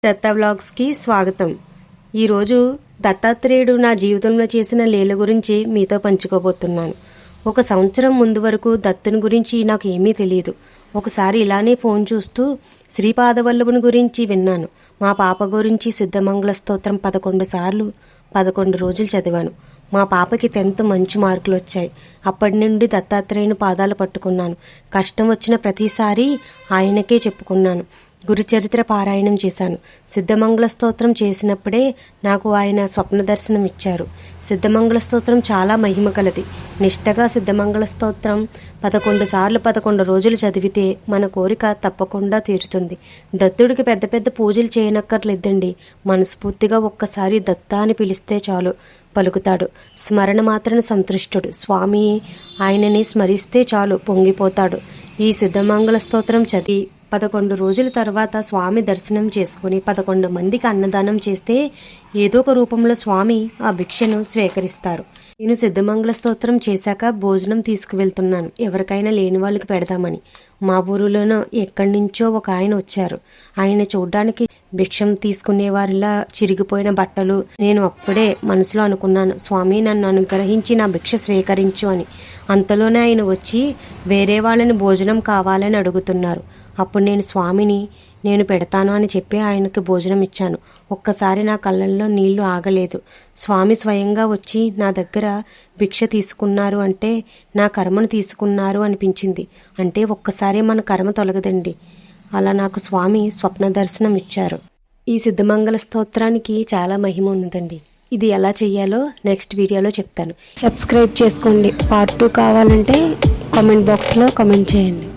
దత్త వ్లాగ్స్కి స్వాగతం. ఈరోజు దత్తాత్రేయుడు నా జీవితంలో చేసిన లీల గురించి మీతో పంచుకోబోతున్నాను. 1 సంవత్సరం ముందు వరకు దత్తుని గురించి నాకు ఏమీ తెలియదు. ఒకసారి ఇలానే ఫోన్ చూస్తూ శ్రీపాదవల్లభుని గురించి విన్నాను. మా పాప గురించి సిద్ధమంగళ స్తోత్రం 11 సార్లు 11 రోజులు చదివాను. మా పాపకి 10th మంచి మార్కులు వచ్చాయి. అప్పటి నుండి దత్తాత్రేయుని పాదాలు పట్టుకున్నాను. కష్టం వచ్చిన ప్రతిసారి ఆయనకే చెప్పుకున్నాను. గురుచరిత్ర పారాయణం చేశాను. సిద్ధమంగళ స్తోత్రం చేసినప్పుడే నాకు ఆయన స్వప్న దర్శనం ఇచ్చారు. సిద్ధమంగళ స్తోత్రం చాలా మహిమ కలది. నిష్టగా సిద్ధమంగళ స్తోత్రం 11 సార్లు 11 రోజులు చదివితే మన కోరిక తప్పకుండా తీరుతుంది. దత్తుడికి పెద్ద పెద్ద పూజలు చేయనక్కర్లేదండి. మనస్ఫూర్తిగా ఒక్కసారి దత్తా అని పిలిస్తే చాలు పలుకుతాడు. స్మరణ మాత్రం సంతృష్టుడు. స్వామి ఆయనని స్మరిస్తే చాలు పొంగిపోతాడు. ఈ సిద్ధమంగళ స్తోత్రం చదివి 11 రోజుల తర్వాత స్వామి దర్శనం చేసుకుని 11 మందికి అన్నదానం చేస్తే ఏదో ఒక రూపంలో స్వామి ఆ భిక్షను స్వీకరిస్తారు. నేను సిద్ధమంగళ స్తోత్రం చేశాక భోజనం తీసుకువెళ్తున్నాను. ఎవరికైనా లేని వాళ్ళకి పెడదామని. మా ఊరిలోనూ ఎక్కడి నుంచో ఒక ఆయన వచ్చారు. ఆయన చూడ్డానికి భిక్షం తీసుకునేవారిలా చిరిగిపోయిన బట్టలు. నేను అప్పుడే మనసులో అనుకున్నాను, స్వామి నన్ను అనుగ్రహించి నా భిక్ష స్వీకరించు అని. అంతలోనే ఆయన వచ్చి వేరే వాళ్ళని భోజనం కావాలని అడుగుతున్నారు. అప్పుడు నేను స్వామిని నేను పెడతాను అని చెప్పి ఆయనకి భోజనం ఇచ్చాను. ఒక్కసారి నా కళ్ళల్లో నీళ్లు ఆగలేదు. స్వామి స్వయంగా వచ్చి నా దగ్గర భిక్ష తీసుకున్నారు అంటే నా కర్మను తీసుకున్నారు అనిపించింది. అంటే ఒక్కసారి మన కర్మ తొలగదండి. అలా నాకు స్వామి స్వప్న దర్శనం ఇచ్చారు. ఈ సిద్ధమంగళ స్తోత్రానికి చాలా మహిమ ఉన్నదండి. ఇది ఎలా చెయ్యాలో నెక్స్ట్ వీడియోలో చెప్తాను. సబ్స్క్రైబ్ చేసుకోండి. పార్ట్ 2 కావాలంటే కామెంట్ బాక్స్లో కామెంట్ చేయండి.